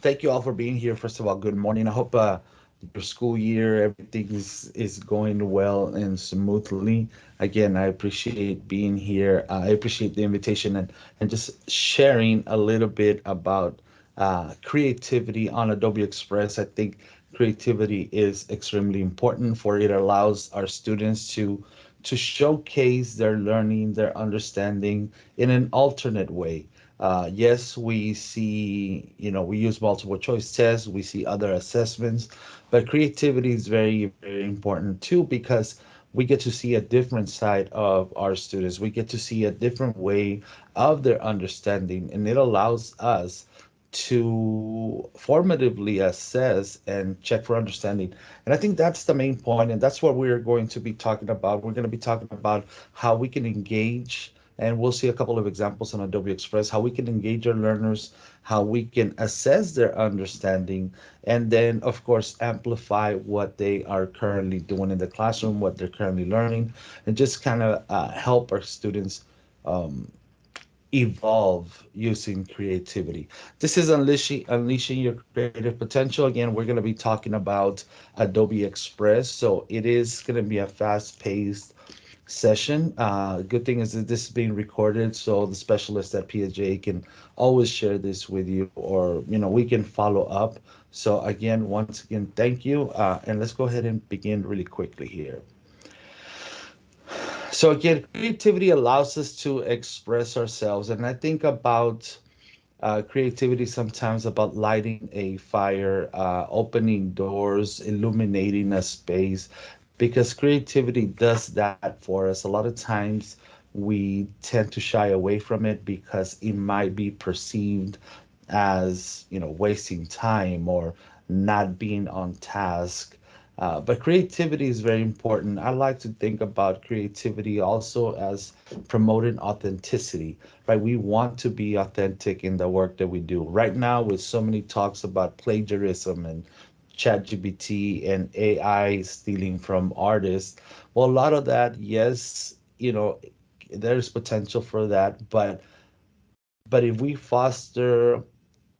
Thank you all for being here. First of all, good morning. I hope your school year, everything is going well and smoothly. Again, I appreciate being here. I appreciate the invitation and just sharing a little bit about creativity on Adobe Express. I think creativity is extremely important for it allows our students to showcase their learning, their understanding in an alternate way. Yes, we see, we use multiple choice tests, we see other assessments, but creativity is very, very important too because we get to see a different side of our students. We get to see a different way of their understanding, and it allows us to formatively assess and check for understanding. And I think that's the main point, and that's what we're going to be talking about. We're going to be talking about how we can engage, and we'll see a couple of examples on Adobe Express, how we can engage our learners, how we can assess their understanding, and then, of course, amplify what they are currently doing in the classroom, what they're currently learning, and just kind of help our students um, evolve using creativity. This is unleashing your creative potential. Again, we're going to be talking about Adobe Express. So it is going to be a fast-paced session. Good thing is that this is being recorded, so the specialists at PSJA can always share this with you, or we can follow up. So again, once again, thank you, and let's go ahead and begin really quickly here. So again, creativity allows us to express ourselves, and I think about creativity sometimes about lighting a fire, opening doors, illuminating a space, because creativity does that for us. A lot of times we tend to shy away from it because it might be perceived as, wasting time or not being on task. But creativity is very important. I like to think about creativity also as promoting authenticity, right? We want to be authentic in the work that we do. Right now, with so many talks about plagiarism and ChatGPT and AI stealing from artists, well, a lot of that, yes, there's potential for that, but if we foster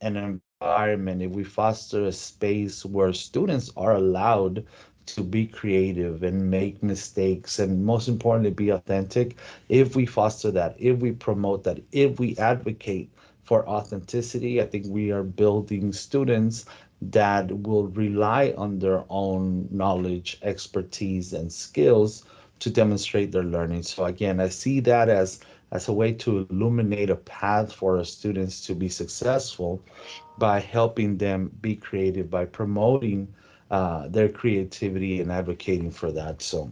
an environment, if we foster a space where students are allowed to be creative and make mistakes, and most importantly, be authentic, if we foster that, if we promote that, if we advocate for authenticity, I think we are building students that will rely on their own knowledge, expertise, and skills to demonstrate their learning. So again, I see that as a way to illuminate a path for our students to be successful by helping them be creative, by promoting their creativity and advocating for that. So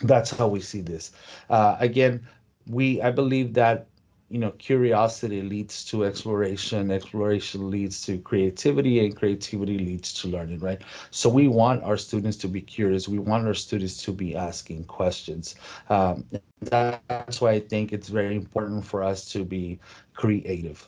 that's how we see this. Again, I believe that curiosity leads to exploration, exploration leads to creativity, and creativity leads to learning, right? So we want our students to be curious, we want our students to be asking questions, and that's why I think it's very important for us to be creative.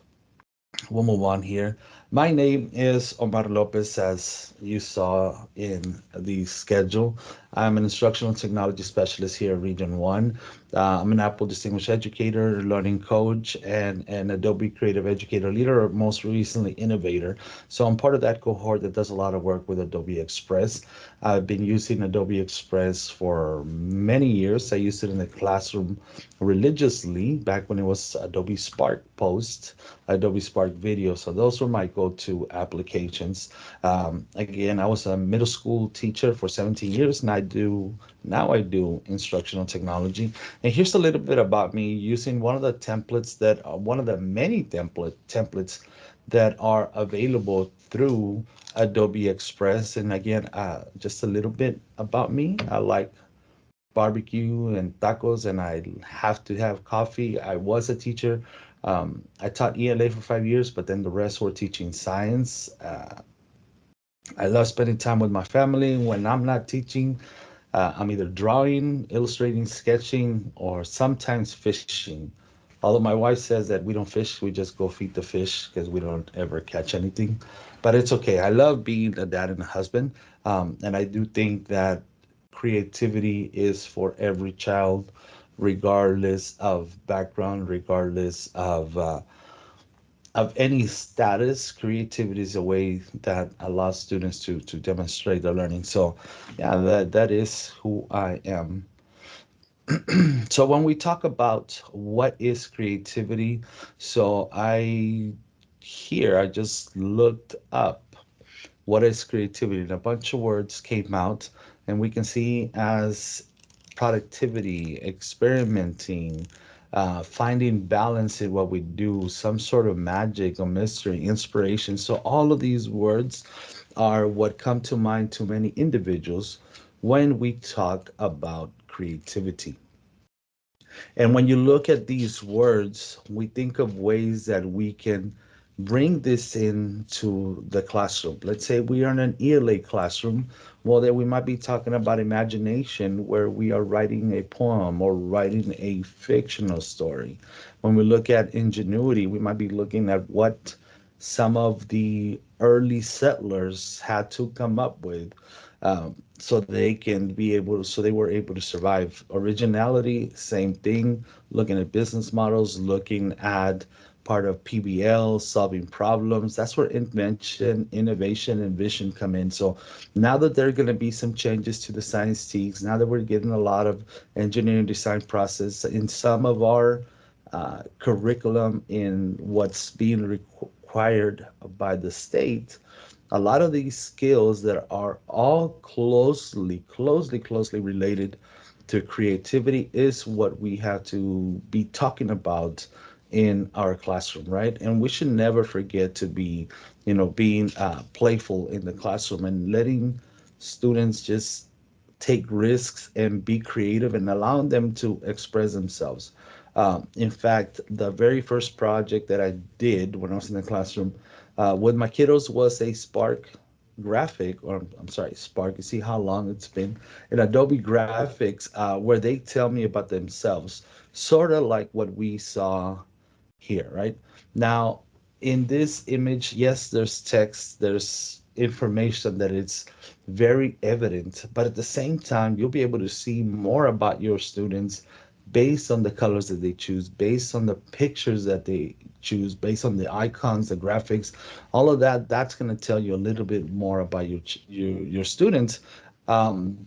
We'll move on here. My name is Omar Lopez, as you saw in the schedule. I'm an instructional technology specialist here at Region 1. I'm an Apple Distinguished Educator, learning coach, and an Adobe Creative Educator Leader, or most recently, Innovator. So I'm part of that cohort that does a lot of work with Adobe Express. I've been using Adobe Express for many years. I used it in the classroom religiously back when it was Adobe Spark Post, Adobe Spark Video. So those were my go-to applications. Again, I was a middle school teacher for 17 years, and I do instructional technology. And here's a little bit about me using one of the templates one of the many templates that are available through Adobe Express. And again, just a little bit about me. I like barbecue and tacos, and I have to have coffee. I was a teacher. I taught ELA for 5 years, but then the rest were teaching science. I love spending time with my family. When I'm not teaching, I'm either drawing, illustrating, sketching, or sometimes fishing. Although my wife says that we don't fish, we just go feed the fish because we don't ever catch anything. But it's okay. I love being a dad and a husband. And I do think that creativity is for every child, regardless of background, regardless of of any status, creativity is a way that allows students to demonstrate their learning. So, yeah, that is who I am. So when we talk about what is creativity, so I just looked up what is creativity, and a bunch of words came out, and we can see as productivity, experimenting, finding balance in what we do, some sort of magic or mystery, inspiration. So all of these words are what come to mind to many individuals when we talk about creativity. And when you look at these words, we think of ways that we can bring this into the classroom. Let's say we are in an ELA classroom. Well, then we might be talking about imagination, where we are writing a poem or writing a fictional story. When we look at ingenuity, we might be looking at what some of the early settlers had to come up with, so they can be able to, so they were able to survive. Originality, same thing. Looking at business models, looking at part of PBL, solving problems. That's where invention, innovation, and vision come in. So now that there are going to be some changes to the science teaks, now that we're getting a lot of engineering design process in some of our curriculum, in what's being required by the state, a lot of these skills that are all closely related to creativity is what we have to be talking about in our classroom, right? And we should never forget to be, being playful in the classroom and letting students just take risks and be creative and allowing them to express themselves. In fact, the very first project that I did when I was in the classroom with my kiddos was a Spark graphic, or I'm sorry, Spark. You see how long it's been in Adobe Graphics, where they tell me about themselves, sort of like what we saw here, right? Now, in this image, yes, there's text, there's information that it's very evident, but at the same time, you'll be able to see more about your students based on the colors that they choose, based on the pictures that they choose, based on the icons, the graphics, all of that. That's going to tell you a little bit more about your students,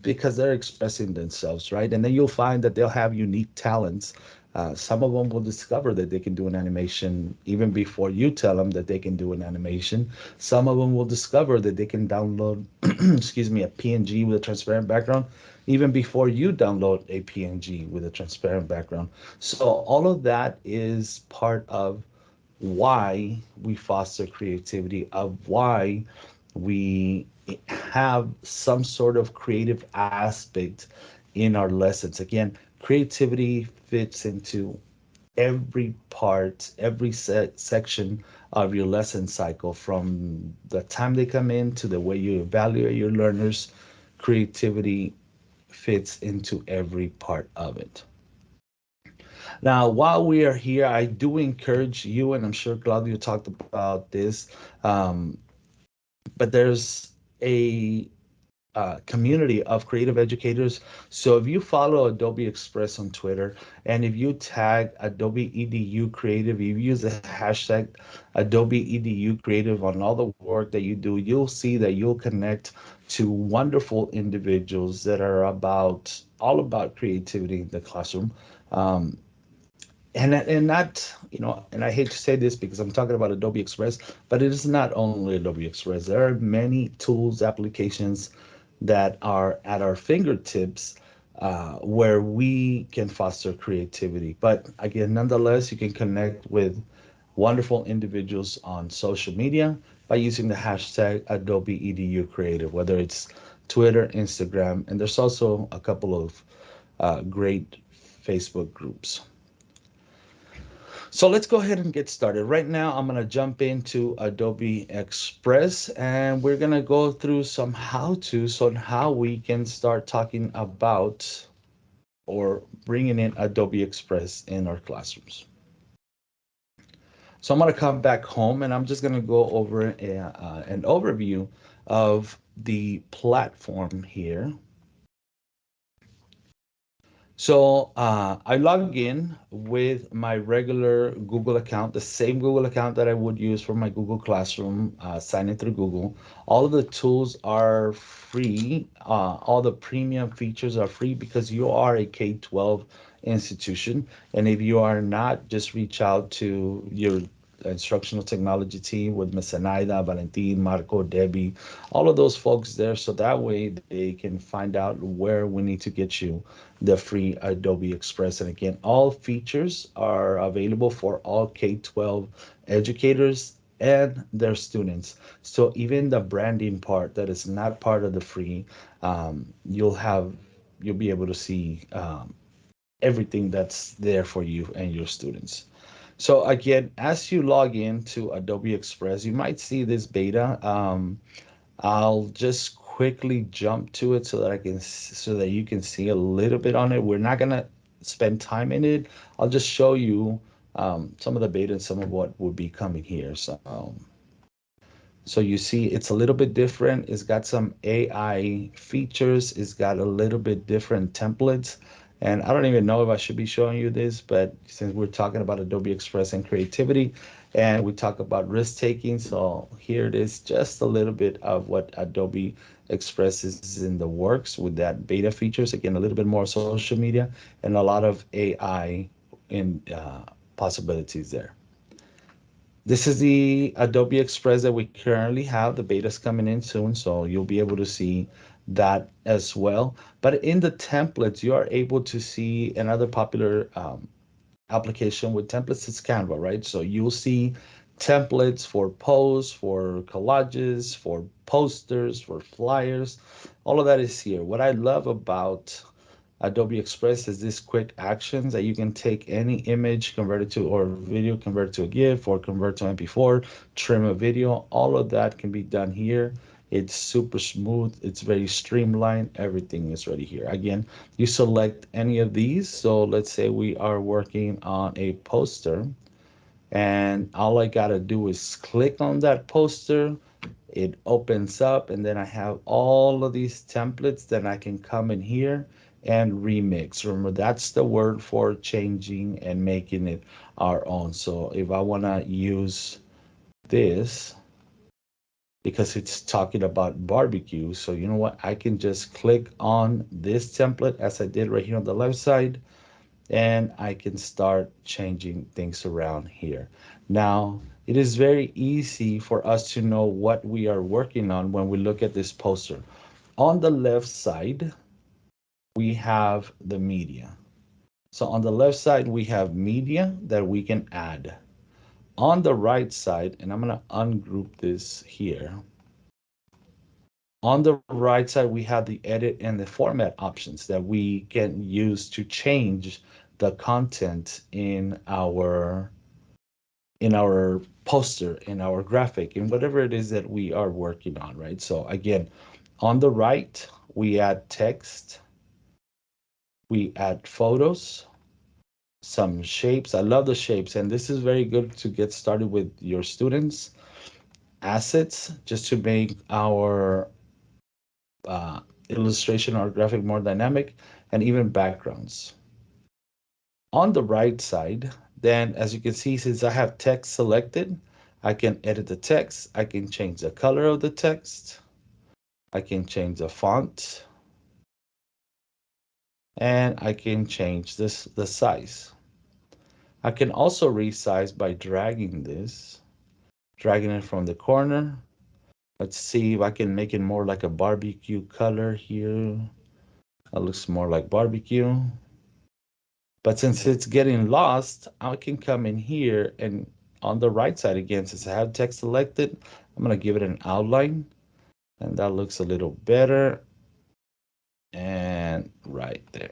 because they're expressing themselves, right? And then you'll find that they'll have unique talents. Some of them will discover that they can do an animation even before you tell them that they can do an animation. Some of them will discover that they can download, excuse me, a PNG with a transparent background even before you download a PNG with a transparent background. So all of that is part of why we foster creativity, of why we have some sort of creative aspect in our lessons. Again, creativity fits into every part, every section of your lesson cycle, from the time they come in to the way you evaluate your learners. Creativity fits into every part of it. Now, while we are here, I do encourage you, and I'm sure Claudio talked about this, um, but there's a community of creative educators. So if you follow Adobe Express on Twitter, and if you tag Adobe EDU Creative, you use the hashtag Adobe EDU Creative on all the work that you do, you'll see that you'll connect to wonderful individuals that are all about creativity in the classroom. Um, and not, and I hate to say this because I'm talking about Adobe Express, but it is not only Adobe Express. There are many tools, applications that are at our fingertips, where we can foster creativity. But again, nonetheless, you can connect with wonderful individuals on social media by using the hashtag Adobe EDU Creative, whether it's Twitter, Instagram, and there's also a couple of great Facebook groups. So let's go ahead and get started. Right now, I'm going to jump into Adobe Express, and we're going to go through some how-tos on how we can start talking about or bringing in Adobe Express in our classrooms. So I'm going to come back home, and I'm just going to go over an overview of the platform here. So I log in with my regular Google account, the same Google account that I would use for my Google Classroom, sign in through Google. All of the tools are free. All the premium features are free because you are a K-12 institution. And if you are not, just reach out to your instructional technology team with Miss Anaida, Valentin, Marco, Debbie, all of those folks there. So that way they can find out where we need to get you the free Adobe Express. And again, all features are available for all K-12 educators and their students. So even the branding part that is not part of the free, you'll be able to see everything that's there for you and your students. So again, as you log in to Adobe Express, you might see this beta. I'll just quickly jump to it so that so that you can see a little bit on it. We're not gonna spend time in it. I'll just show you some of the beta and some of what will be coming here. So you see it's a little bit different. It's got some AI features. It's got a little bit different templates. And I don't even know if I should be showing you this, but since we're talking about Adobe Express and creativity, and we talk about risk taking, so here it is, just a little bit of what Adobe Express is in the works with that beta features. Again, a little bit more social media and a lot of AI in possibilities there. This is the Adobe Express that we currently have. The beta's coming in soon, so you'll be able to see that as well. But in the templates, you are able to see another popular application with templates is Canva, right? So you'll see templates for posts, for collages, for posters, for flyers. All of that is here. What I love about Adobe Express is this quick actions that you can take any image, convert it to, or video, convert it to a GIF, or convert to MP4, trim a video. All of that can be done here. It's super smooth. It's very streamlined. Everything is ready here. Again, you select any of these. So let's say we are working on a poster, and all I gotta do is click on that poster. It opens up, and then I have all of these templates that I can come in here and remix. Remember, that's the word for changing and making it our own. So if I want to use this, because it's talking about barbecue, so you know what, I can just click on this template as I did right here on the left side, and I can start changing things around here. Now, it is very easy for us to know what we are working on when we look at this poster. On the left side, we have the media. So on the left side, we have media that we can add. On the right side, and I'm gonna ungroup this here. On the right side, we have the edit and the format options that we can use to change the content in our poster, in our graphic, in whatever it is that we are working on, right? So again, on the right, we add text, we add photos, some shapes. I love the shapes, and this is very good to get started with your students. Assets, just to make our uh, illustration or graphic more dynamic, and even backgrounds. On the right side, then as you can see, since I have text selected, I can edit the text. I can change the color of the text. I can change the font, and I can change the size. I can also resize by dragging it from the corner. Let's see if I can make it more like a barbecue color here. That looks more like barbecue. But since it's getting lost, I can come in here and on the right side again, since I have text selected, I'm gonna give it an outline, and that looks a little better. And right there.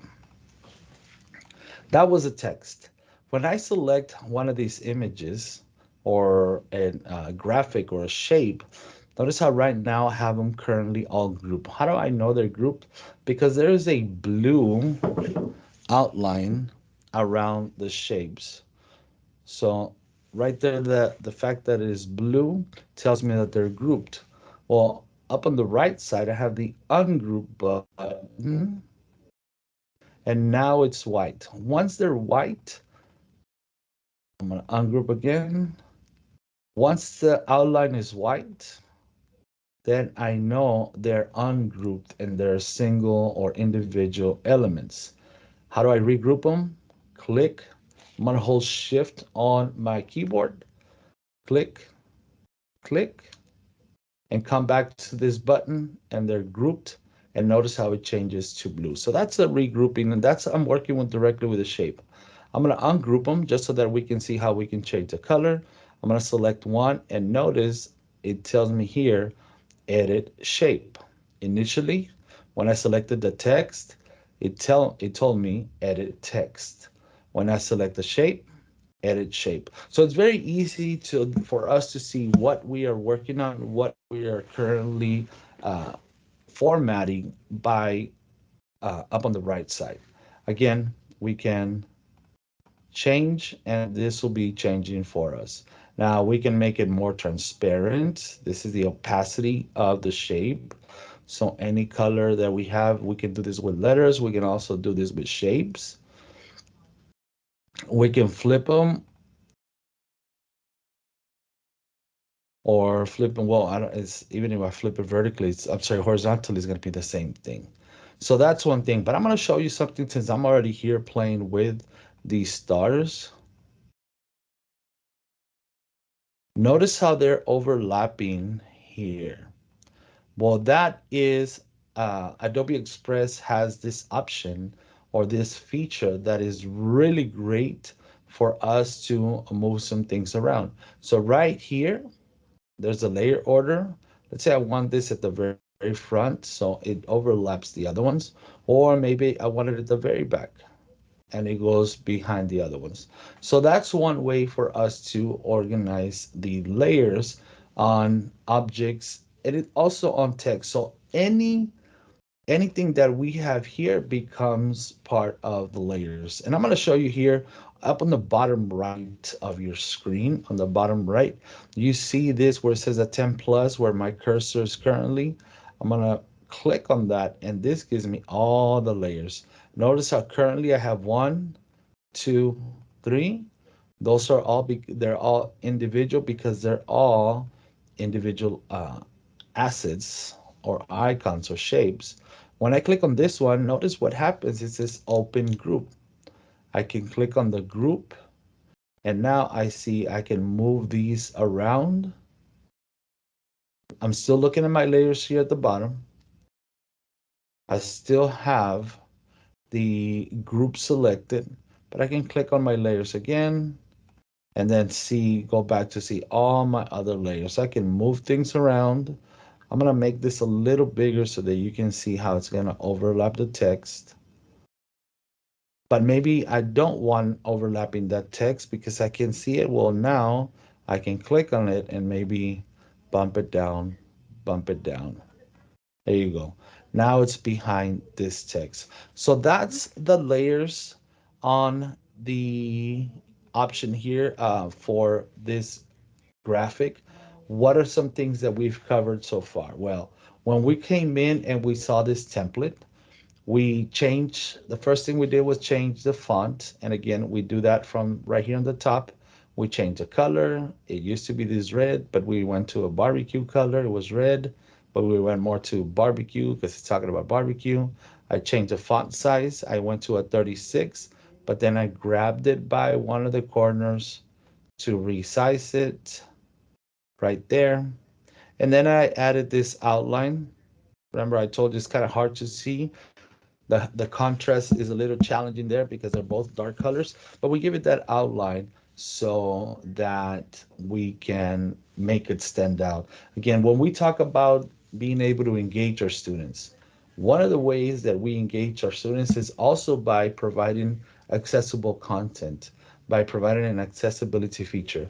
That was a text. When I select one of these images or a graphic or a shape, notice how right now I have them currently all grouped. How do I know they're grouped? Because there is a blue outline around the shapes. So right there, the fact that it is blue tells me that they're grouped. Well, up on the right side, I have the ungroup button. and now it's white. Once they're white, I'm gonna ungroup again. Once the outline is white, then I know they're ungrouped and they're single or individual elements. How do I regroup them? Click. I'm gonna hold shift on my keyboard. Click, click, and come back to this button and they're grouped, and notice how it changes to blue. So that's a regrouping, and that's I'm working with directly with the shape. I'm going to ungroup them just so that we can see how we can change the color. I'm going to select one, and notice it tells me here edit shape. Initially, when I selected the text, it told me edit text. When I select the shape, edit shape. So it's very easy to for us to see what we are working on, what we are currently uh, formatting by up on the right side. Again, we can change, and this will be changing for us. Now we can make it more transparent. This is the opacity of the shape. So any color that we have, we can do this with letters. We can also do this with shapes. We can flip them or flip them. Well, I don't, it's even if I flip it vertically, I'm sorry, horizontally is going to be the same thing. So that's one thing. But I'm going to show you something since I'm already here playing with these stars. Notice how they're overlapping here. Well, that is Adobe Express has this option or this feature that is really great for us to move some things around. So right here, there's a layer order. Let's say I want this at the very front, so it overlaps the other ones, or maybe I want it at the very back and it goes behind the other ones. So that's one way for us to organize the layers on objects and it also on text. So anything that we have here becomes part of the layers. And I'm going to show you here up on the bottom right of your screen, on the bottom right, you see this where it says a 10 plus where my cursor is currently. I'm going to click on that and this gives me all the layers. Notice how currently I have one, two, three. Those are all, they're all individual because they're all individual assets or icons or shapes. When I click on this one, notice what happens. It says open group. I can click on the group and now I see I can move these around. I'm still looking at my layers here at the bottom. I still have the group selected, but I can click on my layers again and then go back to see all my other layers. I can move things around. I'm gonna make this a little bigger so that you can see how it's gonna overlap the text. But maybe I don't want overlapping that text because I can see it. Well, now I can click on it and maybe bump it down, bump it down. There you go. Now it's behind this text. So that's the layers on the option here for this graphic. What are some things that we've covered so far? Well, when we came in and we saw this template, we changed, the first thing we did was change the font. And again, we do that from right here on the top. We changed the color. It used to be this red, but we went to a barbecue color. It was red, but we went more to barbecue because it's talking about barbecue. I changed the font size. I went to a 36, but then I grabbed it by one of the corners to resize it right there. And then I added this outline. Remember, I told you it's kind of hard to see. The contrast is a little challenging there because they're both dark colors, but we give it that outline so that we can make it stand out. Again, when we talk about being able to engage our students, one of the ways that we engage our students is also by providing accessible content, by providing an accessibility feature.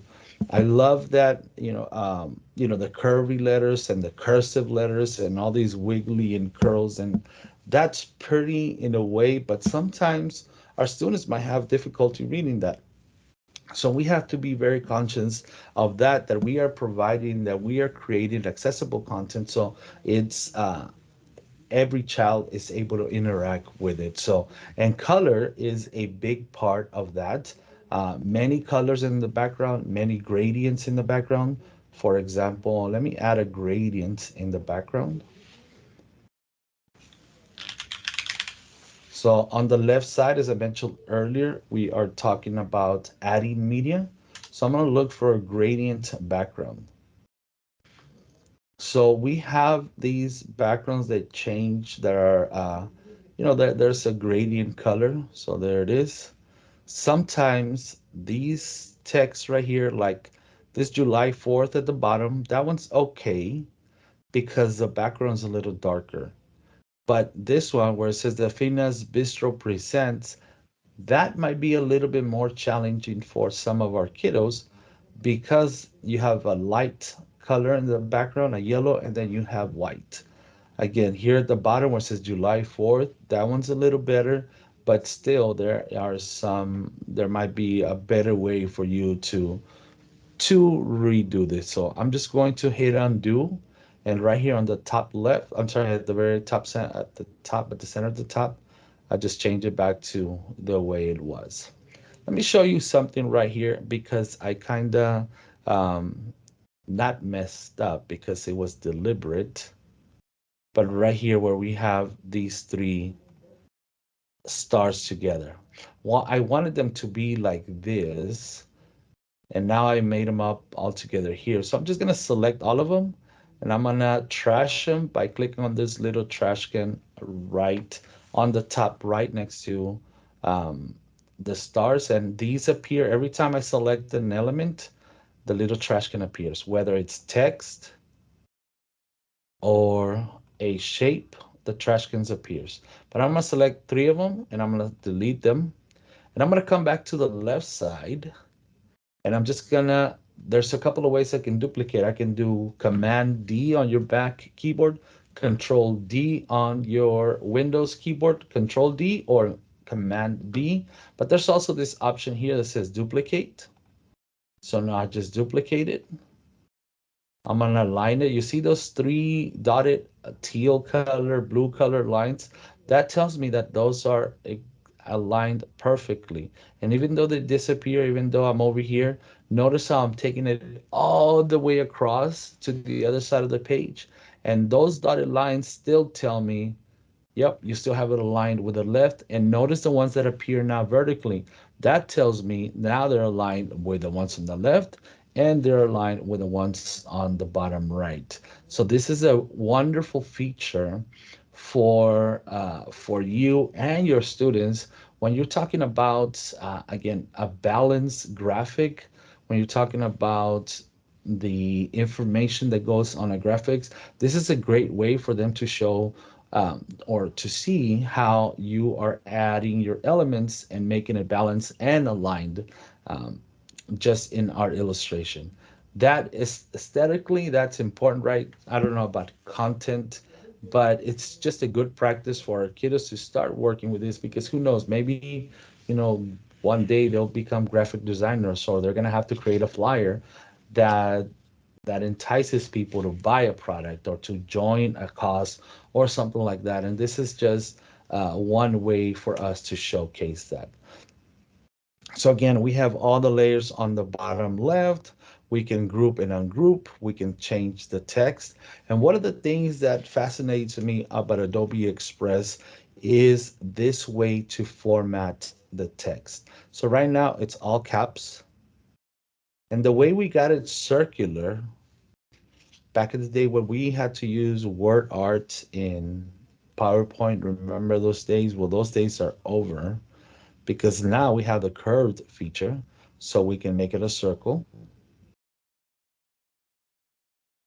I love that, the curvy letters and the cursive letters and all these wiggly and curls, and that's pretty in a way, but sometimes our students might have difficulty reading that. So we have to be very conscious of that we are providing, that we are creating accessible content. So it's every child is able to interact with it. So, and color is a big part of that. Many colors in the background, many gradients in the background. For example, let me add a gradient in the background. So on the left side, as I mentioned earlier, we are talking about adding media. So I'm going to look for a gradient background. So we have these backgrounds that change that are, there's a gradient color. So there it is. Sometimes these texts right here, like this July 4th at the bottom, that one's okay because the background's a little darker. But this one where it says the Fina's Bistro presents, that might be a little bit more challenging for some of our kiddos because you have a light color in the background, a yellow, and then you have white. Again, here at the bottom where it says July 4th, that one's a little better, but still there might be a better way for you to redo this. So I'm just going to hit undo, and right here on the top left, I'm sorry, at the very top, at the center of the top, I just change it back to the way it was. Let me show you something right here because I kind of um, not messed up because it was deliberate, but right here where we have these three stars together. Well, I wanted them to be like this, and now I made them up all together here. So I'm just gonna select all of them, and I'm gonna trash them by clicking on this little trash can right on the top right next to um, the stars, and these appear every time I select an element, the little trash can appears, whether it's text or a shape, the trash cans appears. But I'm gonna select three of them and I'm gonna delete them. And I'm gonna come back to the left side and I'm just gonna, there's a couple of ways I can duplicate. I can do Command D on your back keyboard, Control D on your Windows keyboard, Control D or Command B. But there's also this option here that says duplicate. So now I just duplicate it. I'm gonna align it. You see those three dotted teal color, blue color lines? That tells me that those are aligned perfectly. And even though they disappear, even though I'm over here, notice how I'm taking it all the way across to the other side of the page. And those dotted lines still tell me, yep, you still have it aligned with the left. And notice the ones that appear now vertically. That tells me now they're aligned with the ones on the left and they're aligned with the ones on the bottom right. So this is a wonderful feature for you and your students when you're talking about again a balanced graphic. When you're talking about the information that goes on a graphics, this is a great way for them to show or to see how you are adding your elements and making it balanced and aligned um, just in our illustration. That is aesthetically, that's important, right? I don't know about content, but it's just a good practice for our kiddos to start working with this because who knows, maybe, one day they'll become graphic designers or they're going to have to create a flyer that that entices people to buy a product or to join a cause or something like that. And this is just one way for us to showcase that. So again, we have all the layers on the bottom left. We can group and ungroup. We can change the text. And one of the things that fascinates me about Adobe Express is this way to format the text. So right now it's all caps. And the way we got it circular, back in the day when we had to use word art in PowerPoint, remember those days? Well, those days are over because now we have the curved feature. So we can make it a circle.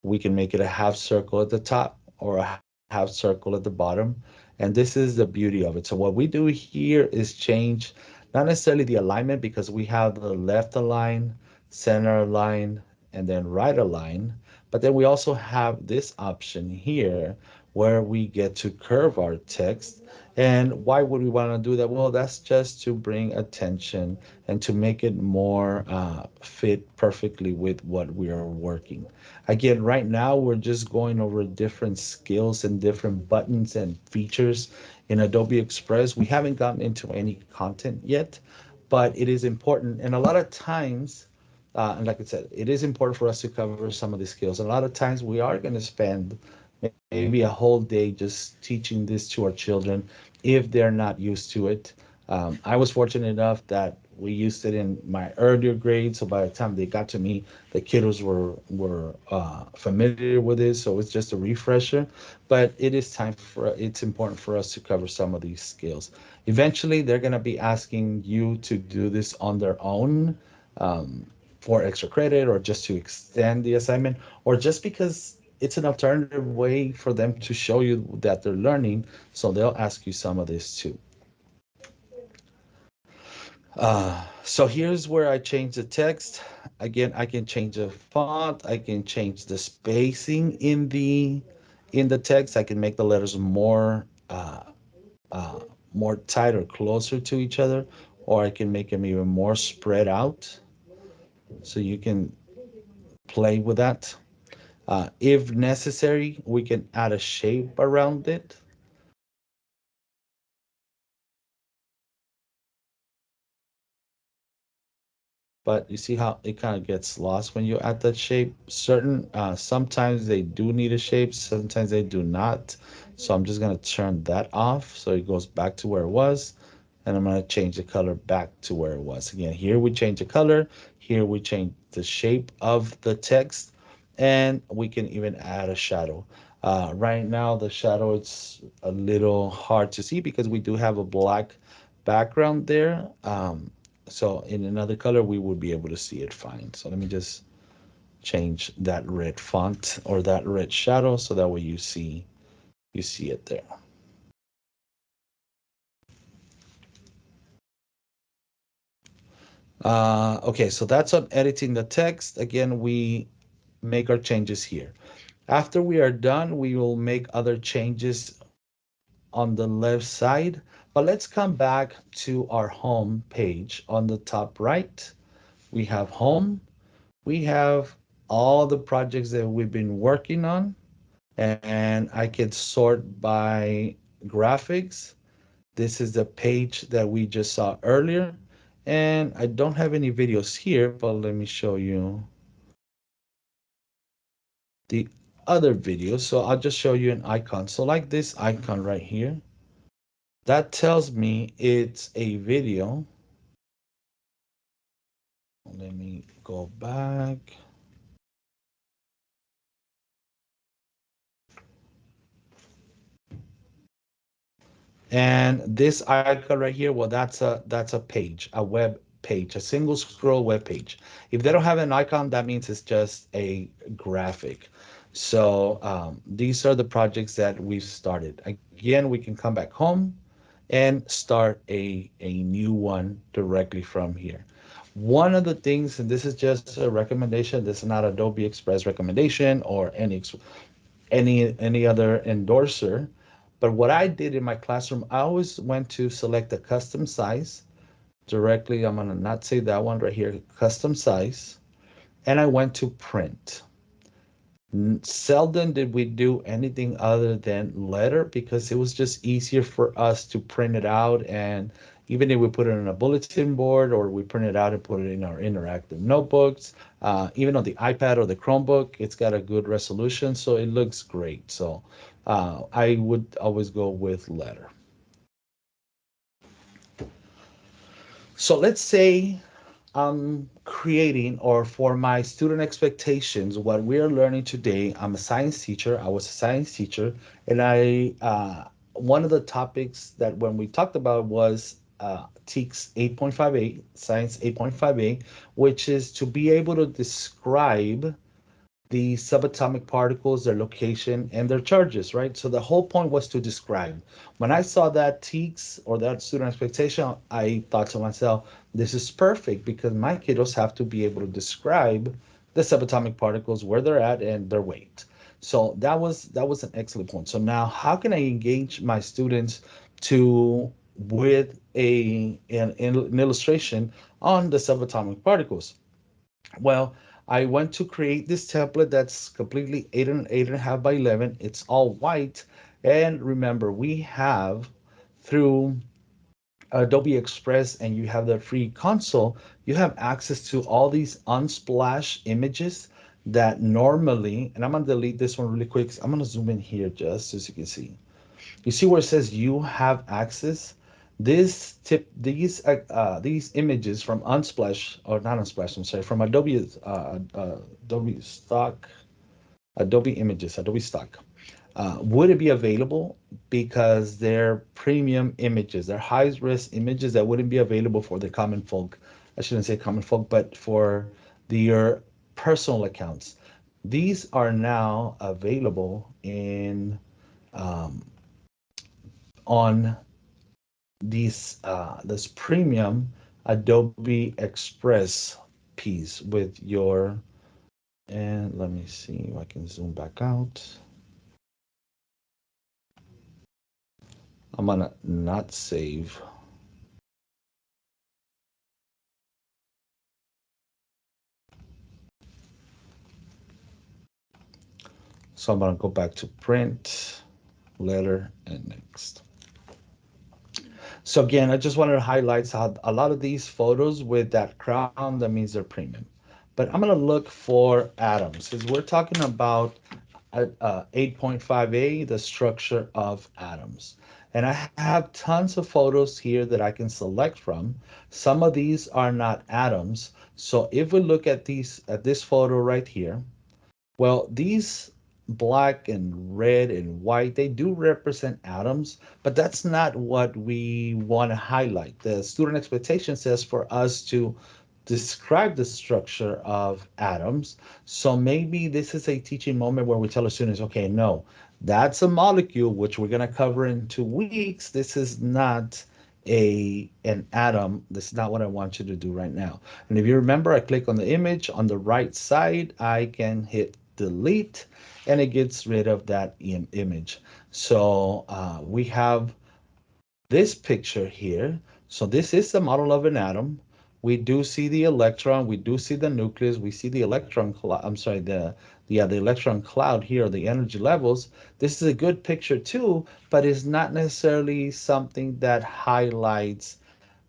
We can make it a half circle at the top or a half circle at the bottom. And this is the beauty of it. So what we do here is change not necessarily the alignment because we have the left align, center align, and then right align. But then we also have this option here where we get to curve our text. And why would we want to do that? Well, that's just to bring attention and to make it more fit perfectly with what we are working. Again, right now we're just going over different skills and different buttons and features in Adobe Express. We haven't gotten into any content yet, but it is important. And a lot of times, and like I said, it is important for us to cover some of these skills. And a lot of times we are going to spend maybe a whole day just teaching this to our children if they're not used to it. I was fortunate enough that we used it in my earlier grades, so by the time they got to me, the kiddos were familiar with it. So it's just a refresher. But it's important for us to cover some of these skills. Eventually, they're going to be asking you to do this on their own. Um, for extra credit or just to extend the assignment or just because it's an alternative way for them to show you that they're learning. So they'll ask you some of this too. So here's where I change the text. Again, I can change the font. I can change the spacing in the text. I can make the letters uh, more tight or closer to each other, or I can make them even more spread out. So you can play with that. If necessary, we can add a shape around it. But you see how it kind of gets lost when you add that shape. Sometimes they do need a shape, sometimes they do not. So I'm just gonna turn that off so it goes back to where it was. And I'm gonna change the color back to where it was. Again, here we change the color, here we change the shape of the text, and we can even add a shadow. Right now, the shadow it's a little hard to see because we do have a black background there. So in another color, we would be able to see it fine. So let me just change that red font or that red shadow so that way you see it there. Okay, so that's on editing the text. Again, we make our changes here. After we are done, we will make other changes on the left side. But let's come back to our home page on the top right. We have home. We have all the projects that we've been working on, and I can sort by graphics. This is the page that we just saw earlier, and I don't have any videos here, but let me show you the other videos. So I'll just show you an icon. So like this icon right here, that tells me it's a video. Let me go back. And this icon right here, well, that's a page, a web page, a single scroll web page. If they don't have an icon, that means it's just a graphic. So these are the projects that we've started. Again, we can come back home and start a new one directly from here. One of the things, and this is just a recommendation, this is not Adobe Express recommendation or any other endorser. But what I did in my classroom, I always went to select a custom size directly. I'm gonna not say that one right here, custom size, and I went to print. Seldom did we do anything other than letter because it was just easier for us to print it out. And even if we put it on a bulletin board or we print it out and put it in our interactive notebooks, even on the iPad or the Chromebook, it's got a good resolution, so it looks great. So I would always go with letter. So let's say I'm creating, or for my student expectations, what we're learning today. I'm a science teacher. I was a science teacher, and one of the topics that when we talked about was TEKS 8.58, Science 8.58, which is to be able to describe the subatomic particles, their location, and their charges, right? So the whole point was to describe. When I saw that TEKS or that student expectation, I thought to myself, this is perfect because my kiddos have to be able to describe the subatomic particles, where they're at, and their weight. So that was an excellent point. So now how can I engage my students to with an illustration on the subatomic particles? Well, I went to create this template that's completely 8.5 by 11. It's all white. And remember, we have through Adobe Express and you have the free console, you have access to all these unsplash images that normally, and I'm gonna delete this one really quick. I'm gonna zoom in here just so you can see. You see where it says you have access? These images from Unsplash or not Unsplash, I'm sorry, from Adobe Stock, Adobe Images, Adobe Stock. Would it be available because they're premium images, they're high risk images that wouldn't be available for the common folk. I shouldn't say common folk, but for your personal accounts. These are now available in um, on this premium Adobe Express piece with your, and let me see if I can zoom back out. I'm gonna not save. So I'm gonna go back to print, letter, and next. So again, I just wanted to highlight how a lot of these photos with that crown, that means they're premium. But I'm gonna look for atoms, because we're talking about 8.5a, the structure of atoms. And I have tons of photos here that I can select from. Some of these are not atoms. So if we look at this photo right here, well, these black and red and white, they do represent atoms, but that's not what we want to highlight. The student expectation says for us to describe the structure of atoms. So maybe this is a teaching moment where we tell the students, okay, no, that's a molecule, which we're going to cover in 2 weeks. This is not an atom. This is not what I want you to do right now. And if you remember, I click on the image on the right side, I can hit delete and it gets rid of that image. So we have this picture here. So this is the model of an atom. We do see the electron, we do see the nucleus, we see the electron cloud, I'm sorry, the electron cloud here, the energy levels. This is a good picture too, but it's not necessarily something that highlights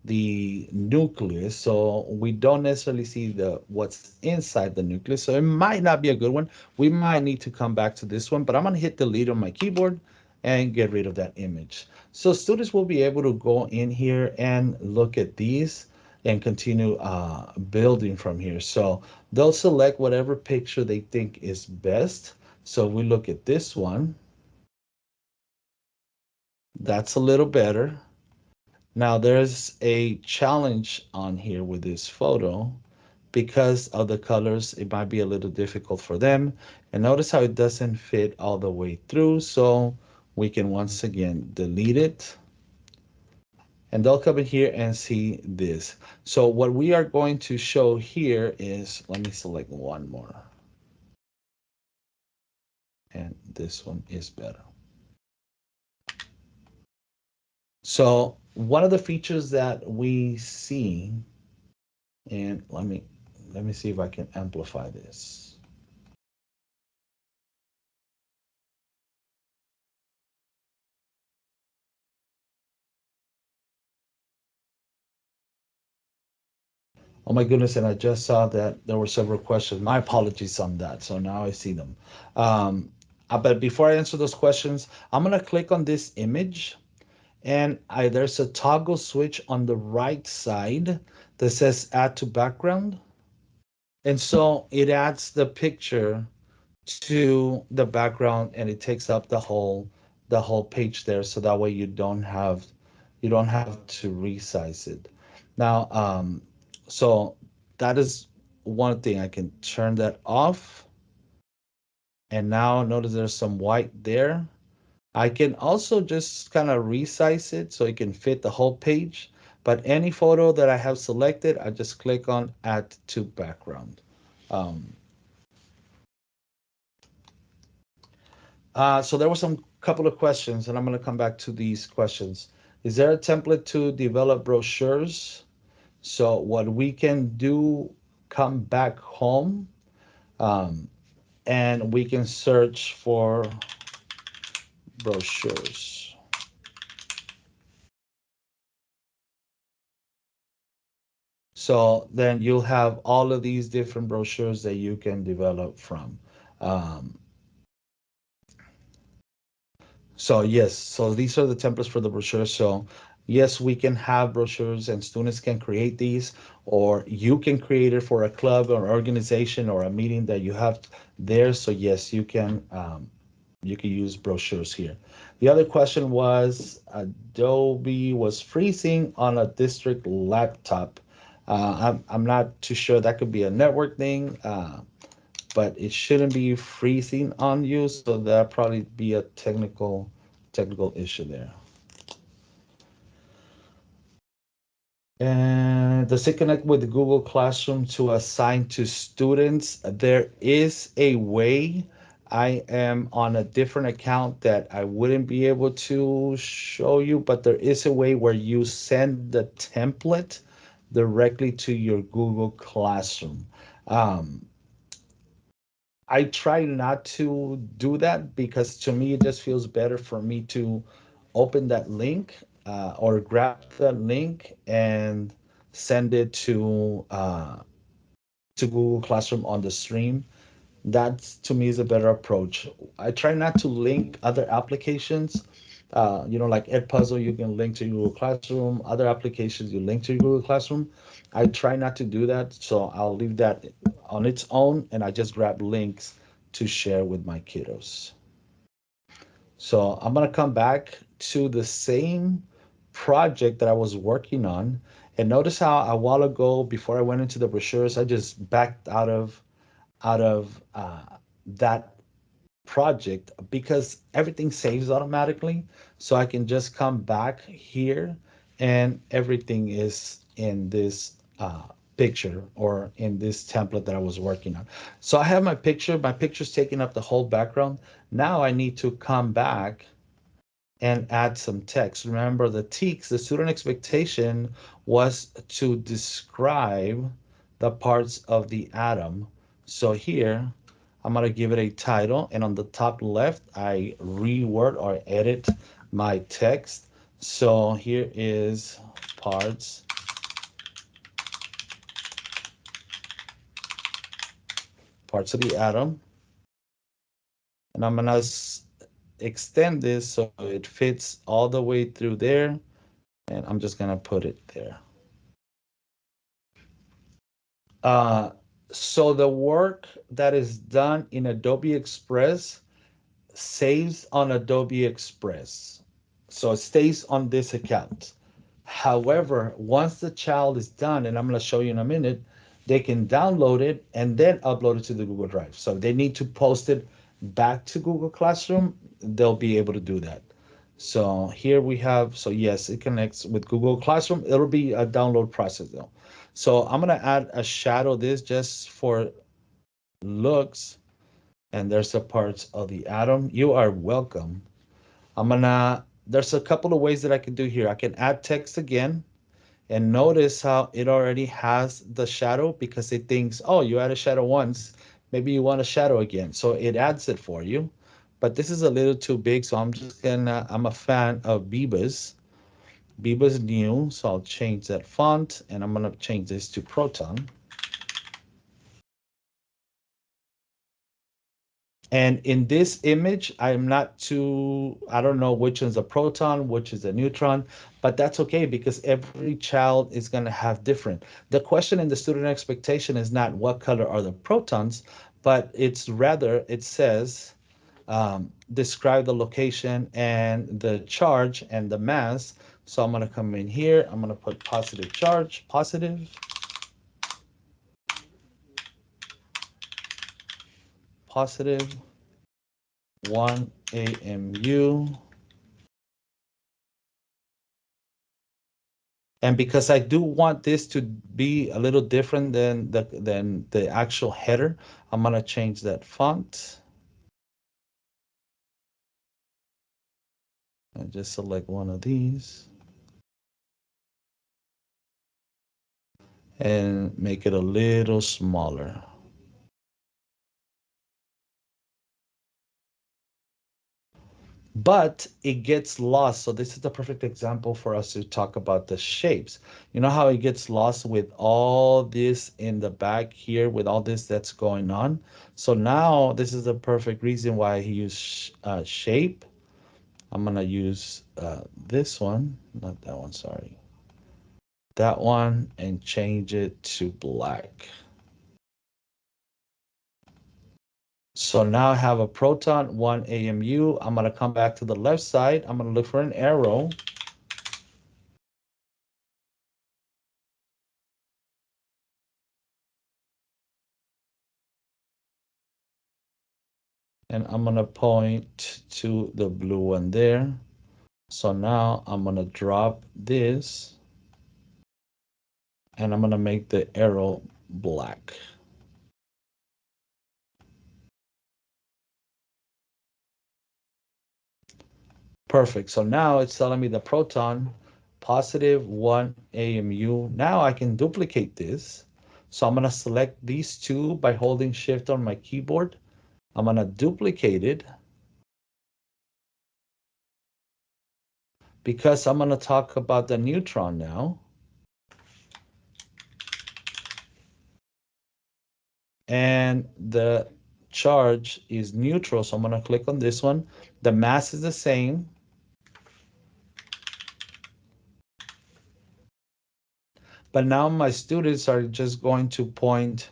the nucleus. So we don't necessarily see the what's inside the nucleus. So it might not be a good one. We might need to come back to this one, but I'm gonna hit delete on my keyboard and get rid of that image. So students will be able to go in here and look at these and continue building from here. So they'll select whatever picture they think is best. So we look at this one. That's a little better. Now there's a challenge on here with this photo. Because of the colors, it might be a little difficult for them. And notice how it doesn't fit all the way through. So we can once again delete it. And they'll come in here and see this. So what we are going to show here is, let me select one more. And this one is better. So one of the features that we see, and let me see if I can amplify this. Oh my goodness, and I just saw that there were several questions. My apologies on that. So now I see them. But before I answer those questions, I'm gonna click on this image and there's a toggle switch on the right side that says add to background. And so it adds the picture to the background and it takes up the whole page there. So that way you don't have to resize it. Now, so that is one thing. I can turn that off. And now notice there's some white there. I can also just kind of resize it so it can fit the whole page. But any photo that I have selected, I just click on add to background. Um, So there were some couple of questions, and I'm going to come back to these questions. Is there a template to develop brochures? So what we can do, come back home, um, and we can search for brochures. So then you'll have all of these different brochures that you can develop from. Um, So yes, so these are the templates for the brochures. So yes, we can have brochures and students can create these, or you can create it for a club or organization or a meeting that you have there. So yes, you can use brochures here. The other question was Adobe was freezing on a district laptop. I'm not too sure. That could be a network thing. But it shouldn't be freezing on you, so that'll probably be a technical issue there. And does it connect with Google Classroom to assign to students? There is a way. I am on a different account that I wouldn't be able to show you, but there is a way where you send the template directly to your Google Classroom. Um, I try not to do that because to me it just feels better for me to open that link or grab that link and send it to Google Classroom on the stream. That to me is a better approach. I try not to link other applications. Like Edpuzzle, you can link to Google Classroom. Other applications, you link to Google Classroom. I try not to do that, so I'll leave that on its own, and I just grab links to share with my kiddos. So I'm gonna come back to the same project that I was working on, and notice how a while ago, before I went into the brochures, I just backed out of that project because everything saves automatically. So I can just come back here and everything is in this picture or in this template that I was working on. So I have my picture. My picture's taking up the whole background. Now I need to come back and add some text. Remember the TEKS, the student expectation was to describe the parts of the atom. So here, I'm gonna give it a title, and on the top left, I reword or edit my text. So here is parts, parts of the atom, and I'm gonna extend this so it fits all the way through there, and I'm just gonna put it there. Uh, so the work that is done in Adobe Express saves on Adobe Express. So it stays on this account. However, once the child is done, and I'm going to show you in a minute, they can download it and then upload it to the Google Drive. So if they need to post it back to Google Classroom, they'll be able to do that. So here we have, so yes, it connects with Google Classroom. It'll be a download process though. So I'm gonna add a shadow this just for looks, and there's the parts of the atom. You are welcome. There's a couple of ways that I can do here. I can add text again, and notice how it already has the shadow because it thinks, oh, you had a shadow once, maybe you want a shadow again. So it adds it for you. But this is a little too big, so I'm a fan of Bebas. Bebas new, so I'll change that font and I'm gonna change this to Proton. And in this image, I don't know which one's a proton, which is a neutron, but that's okay because every child is going to have different. The question in the student expectation is not what color are the protons, but it's rather, it says, describe the location and the charge and the mass. So I'm going to come in here, I'm going to put positive charge, positive 1 AMU. And because I do want this to be a little different than the actual header, I'm gonna change that font. I just select one of these and make it a little smaller. But it gets lost. So this is the perfect example for us to talk about the shapes. You know how it gets lost with all this in the back here, with all this that's going on. So now this is the perfect reason why he used shape. I'm gonna use this one, not that one, sorry. That one, and change it to black. So now I have a proton, one AMU. I'm gonna come back to the left side. I'm gonna look for an arrow. And I'm gonna point to the blue one there. So now I'm gonna drop this and I'm gonna make the arrow black. Perfect. So now it's telling me the proton, positive 1 AMU. Now I can duplicate this. So I'm gonna select these two by holding shift on my keyboard. I'm gonna duplicate it because I'm gonna talk about the neutron now. And the charge is neutral. So I'm going to click on this one. The mass is the same, but now my students are just going to point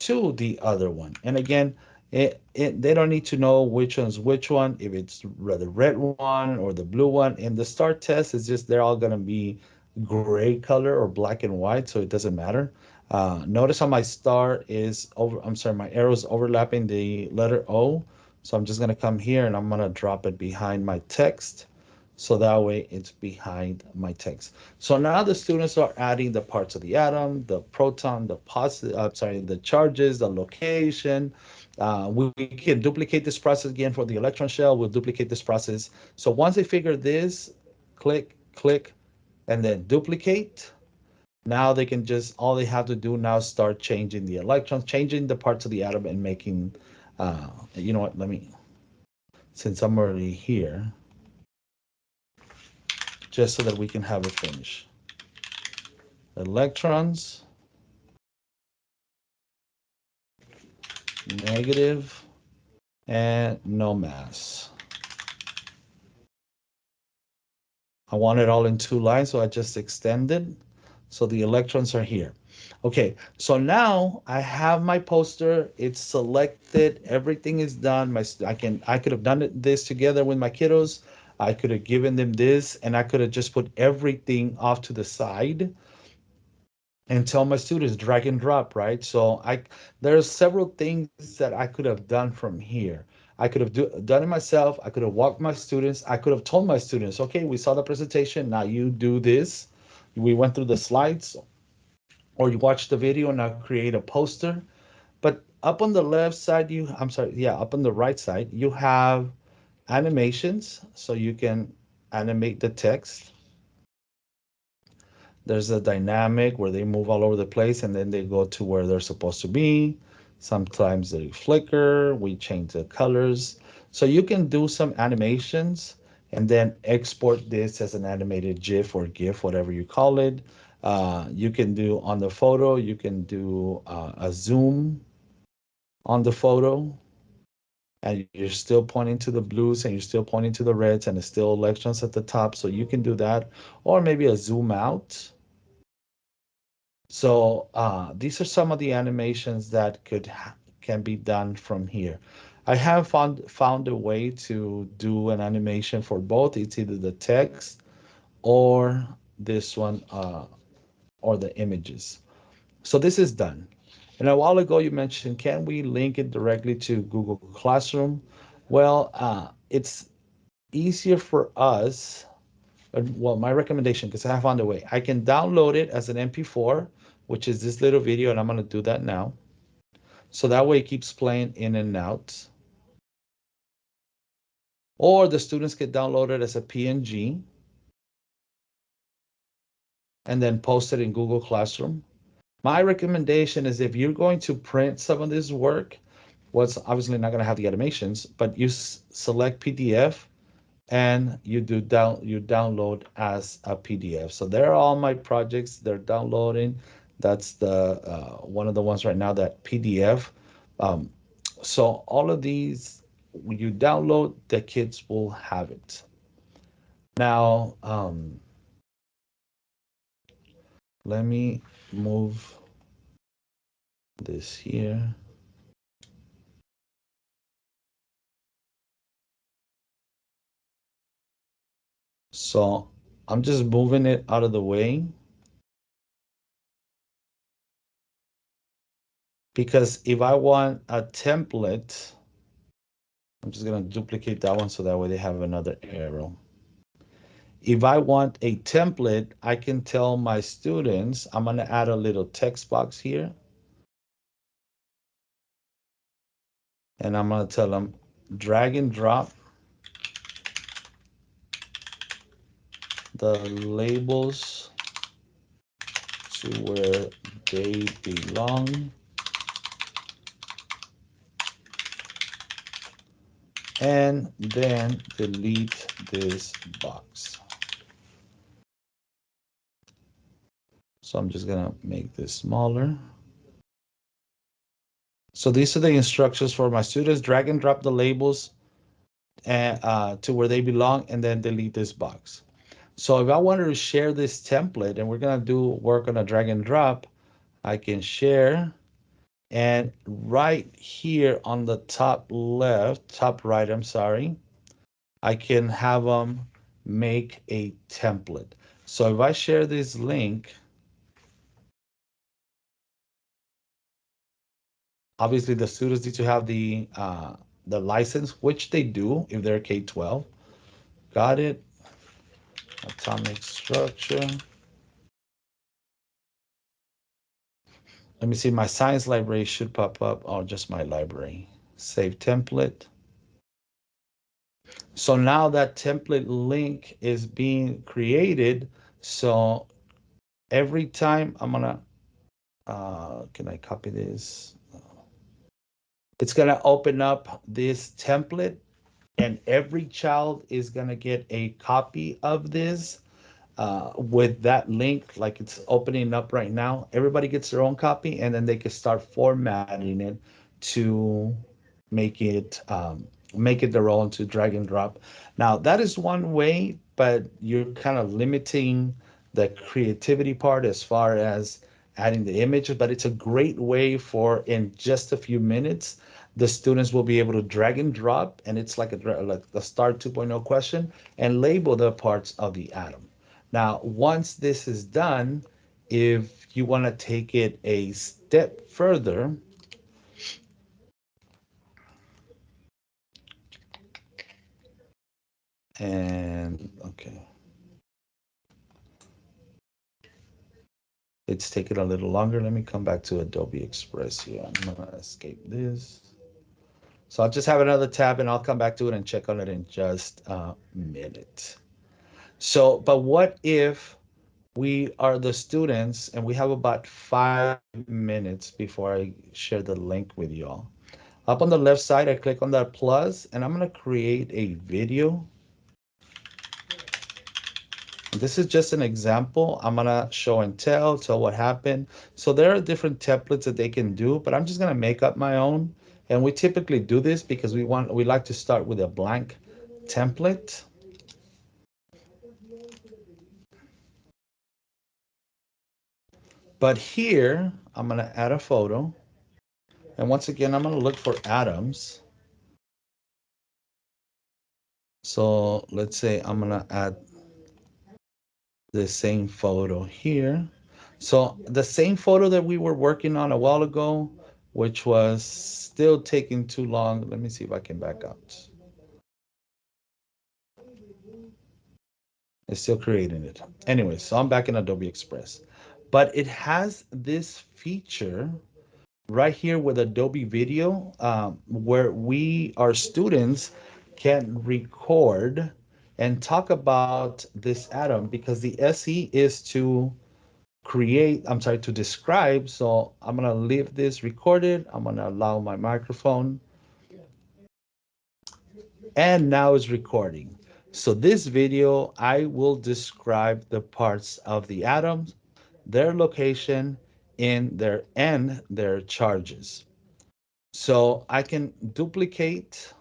to the other one. And again, they don't need to know which one's which one, if it's the red one or the blue one. In the start test, it's just they're all going to be gray color or black and white, so it doesn't matter. Notice how my star is over, I'm sorry, my arrow is overlapping the letter O. So I'm just going to come here and I'm going to drop it behind my text. So that way it's behind my text. So now the students are adding the parts of the atom, the proton, the positive, sorry, the charges, the location. We can duplicate this process again for the electron shell. We'll duplicate this process. So once they figure this, click, click, and then duplicate. Now they can just, all they have to do now is start changing the electrons, changing the parts of the atom and making, you know what, let me, since I'm already here, just so that we can have it finished. Electrons, negative, and no mass. I want it all in two lines, so I just extended. So the electrons are here. Okay, so now I have my poster. It's selected. Everything is done. I could have done this together with my kiddos. I could have given them this, and I could have just put everything off to the side and tell my students drag and drop, right? So there's several things that I could have done from here. I could have done it myself. I could have walked my students. I could have told my students, okay, we saw the presentation. Now you do this. We went through the slides, or you watch the video. Now create a poster. But up on the left side, I'm sorry, yeah, up on the right side, you have animations. So you can animate the text. There's a dynamic where they move all over the place and then they go to where they're supposed to be. Sometimes they flicker, we change the colors. So you can do some animations and then export this as an animated GIF or GIF, whatever you call it. You can do on the photo, you can do a zoom on the photo, and you're still pointing to the blues and you're still pointing to the reds and it's still electrons at the top. So you can do that, or maybe a zoom out. So these are some of the animations that can be done from here. I have found a way to do an animation for both. It's either the text or this one or the images. So this is done. And a while ago you mentioned, can we link it directly to Google Classroom? Well, it's easier for us. Well, my recommendation, because I found a way, I can download it as an MP4, which is this little video, and I'm going to do that now. So that way it keeps playing in and out. or the students can download it as a PNG and then post it in Google Classroom. My recommendation is if you're going to print some of this work, what's obviously not going to have the animations, but you select PDF and you download as a PDF. So there are all my projects. They're downloading. That's the one of the ones right now, that PDF. Um, so all of these, when you download, the kids will have it. Now, let me move this here. So I'm just moving it out of the way because if I want a template, I'm just going to duplicate that one so that way they have another arrow. If I want a template, I can tell my students, I'm going to add a little text box here. And I'm going to tell them drag and drop the labels to where they belong. And then delete this box. So I'm just going to make this smaller. So these are the instructions for my students. Drag and drop the labels and, to where they belong, and then delete this box. So if I wanted to share this template, and we're going to do work on a drag and drop, I can share. And right here on the top left, top right, I'm sorry, I can have them make a template. So if I share this link, obviously the students need to have the license, which they do if they're K-12. Got it. Atomic structure. Let me see, my science library should pop up, or just my library. Save template. So now that template link is being created. So every time I'm gonna, can I copy this? It's gonna open up this template, and every child is gonna get a copy of this with that link, like it's opening up right now. Everybody gets their own copy, and then they can start formatting it to make it make it their own, to drag and drop. Now that is one way, but you're kind of limiting the creativity part as far as adding the images. But it's a great way for, in just a few minutes, the students will be able to drag and drop, and it's like a start 2.0 question, and label the parts of the atom. Now, once this is done, if you want to take it a step further, and okay, it's taking a little longer. Let me come back to Adobe Express here. I'm gonna escape this. So I'll just have another tab and I'll come back to it and check on it in just a minute. So, but what if we are the students and we have about 5 minutes before I share the link with y'all? Up on the left side, I click on that plus, and I'm gonna create a video. This is just an example. I'm gonna show and tell what happened. So there are different templates that they can do, but I'm just gonna make up my own. And we typically do this because we like to start with a blank template. But here, I'm gonna add a photo. And once again, I'm gonna look for atoms. So let's say I'm gonna add the same photo here. So the same photo that we were working on a while ago, which was still taking too long. Let me see if I can back out. It's still creating it. Anyway, so I'm back in Adobe Express. But it has this feature right here with Adobe Video, where our students can record and talk about this atom because the SE is to create, I'm sorry, to describe. So I'm gonna leave this recorded. I'm gonna allow my microphone and now it's recording. So this video, I will describe the parts of the atoms, their location, and their charges. So I can duplicate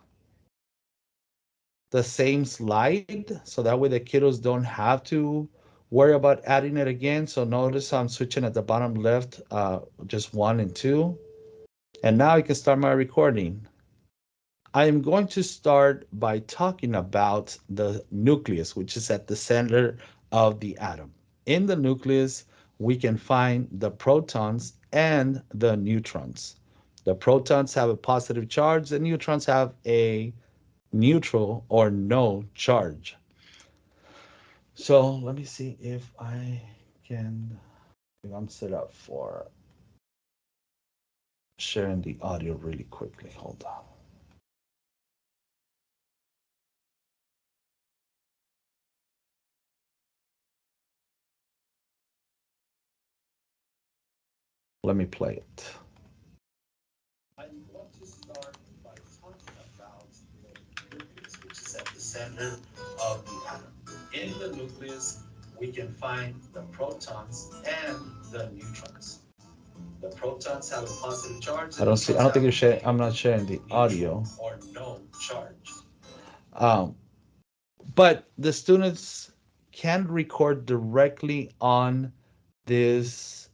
the same slide so that way the kiddos don't have to worry about adding it again. So notice I'm switching at the bottom left, just one and two. And now I can start my recording. I am going to start by talking about the nucleus, which is at the center of the atom. In the nucleus, we can find the protons and the neutrons. The protons have a positive charge, the neutrons have a neutral or no charge. So let me see if I can, if I'm set up for sharing the audio really quickly. Hold on. Let me play it. I'm going to start by talking about the nucleus, which is at the center of the atom. In the nucleus, we can find the protons and the neutrons. The protons have a positive charge. I don't think you're sharing. I'm not sharing the audio. Or no charge. Um, but the students can record directly this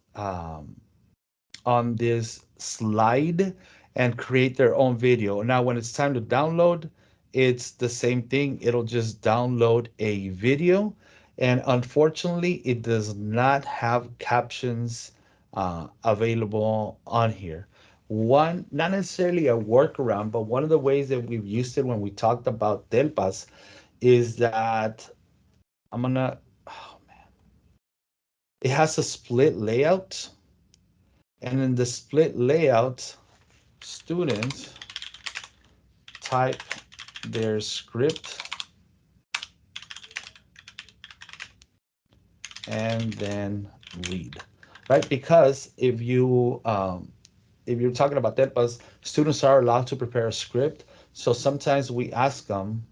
on this slide and create their own video. Now, when it's time to download, it's the same thing. It'll just download a video. And unfortunately, it does not have captions available on here. One, not necessarily a workaround, but one of the ways that we've used it when we talked about Telpas is that I'm gonna, oh man, it has a split layout. And in the split layout, students type their script and then read, right? Because if you're talking about that, but students are allowed to prepare a script. So sometimes we ask them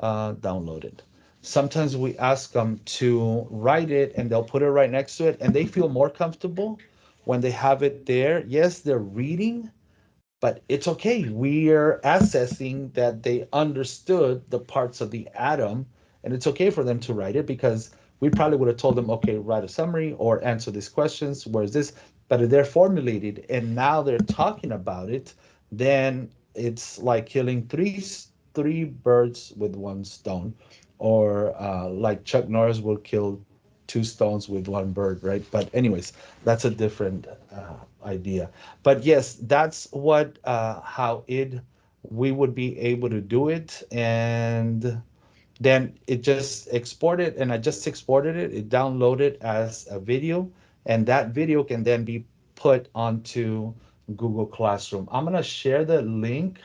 download it. Sometimes we ask them to write it and they'll put it right next to it, and they feel more comfortable when they have it there. Yes, they're reading, but it's okay. We are assessing that they understood the parts of the atom, and it's okay for them to write it because we probably would have told them, okay, write a summary or answer these questions. Where's this? But if they're formulated and now they're talking about it, then it's like killing three birds with one stone, or like Chuck Norris will kill two stones with one bird, right? But anyways, that's a different idea. But yes, that's what how it we would be able to do it, and then it just exported, and I just exported it. It downloaded as a video, and that video can then be put onto Google Classroom. I'm gonna share the link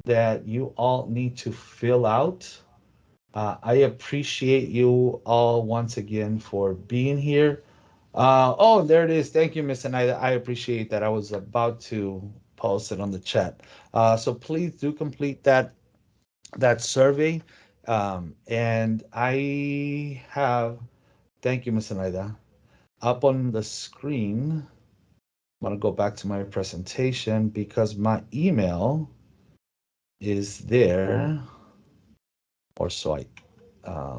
that you all need to fill out. I appreciate you all once again for being here. Oh, there it is. Thank you, Miss Anida. I appreciate that. I was about to post it on the chat. So please do complete that survey. And I have, thank you, Miss Anida. Up on the screen, I'm gonna go back to my presentation because my email is there, or so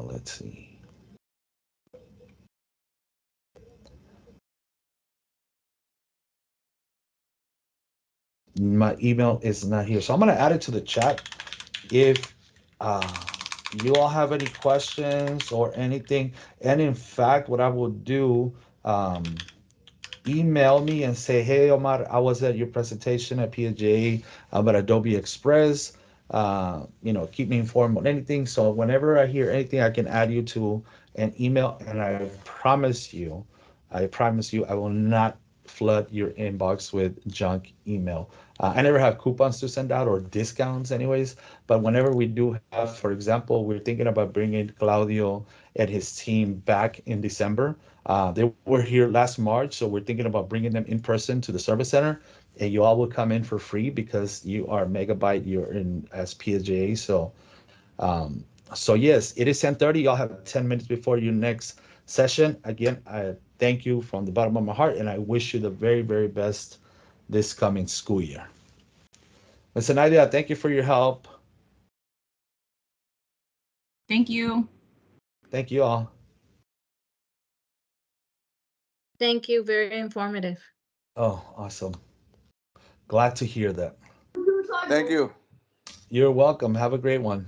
let's see. My email is not here. So I'm gonna add it to the chat. If uh, you all have any questions or anything, and in fact, what I will do, um, email me and say, hey, Omar, I was at your presentation at PSJA about Adobe Express. Keep me informed on anything. So whenever I hear anything, I can add you to an email, and I promise you, I will not flood your inbox with junk email. I never have coupons to send out or discounts, anyways. But whenever we do have, for example, we're thinking about bringing Claudio and his team back in December. They were here last March, so we're thinking about bringing them in person to the service center, and you all will come in for free because you are Megabyte, you're in as PSJA. So yes, it is 10:30. Y'all have 10 minutes before your next session. Again, I thank you from the bottom of my heart, and I wish you the very, very best this coming school year. Listen, Nadia, thank you for your help. Thank you. Thank you all. Thank you. Very informative. Oh, awesome. Glad to hear that. Thank you. You're welcome. Have a great one.